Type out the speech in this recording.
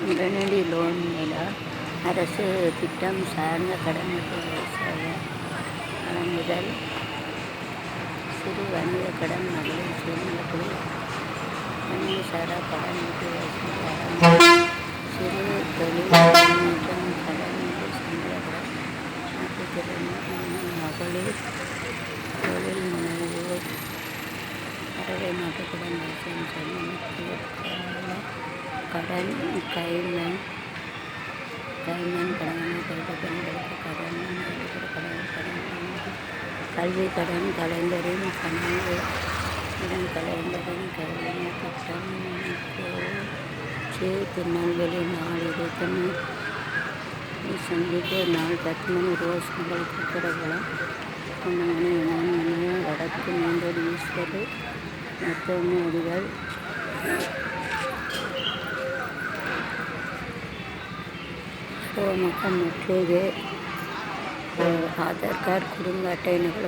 உடனடி லோன் விழா அரசு திட்டம் சார்ந்த கடனுக்கு விவசாய வழங்குதல், சிறு வணிக கடன், மகளிர் சுயநலக்குழு, வணிக சாரா கடனுக்கு வழங்குதல், சிறு தொழில் முன்னேற்றம், கடனுக்கு சம்பள கடன், மாற்றுத்திறன் மகளிர், தொழில் முனைவோர், பறவை மாற்றுக்கடன், விவசாயம் சார்ந்த கடன், கைமண் கடனான கைது பெண்களுக்கு கடன், நடைபெற கடன், கல்வி கடன், கலைஞரின் கனவு இடம், கலைஞரின் கைவினை திட்டம், திருநெல்வேலி நாள் 21 சந்திப்பு நாள் 10 மணி ரோஸ் முதல் கட்டடகுளம் 1 மணி வடக்கு மீண்டோடு ஈஸ்வரு மருத்துவமனை அதிகள் மக்கள் முற்றுகை, ஆதார் கார்டு, குடும்ப அட்டை நகல்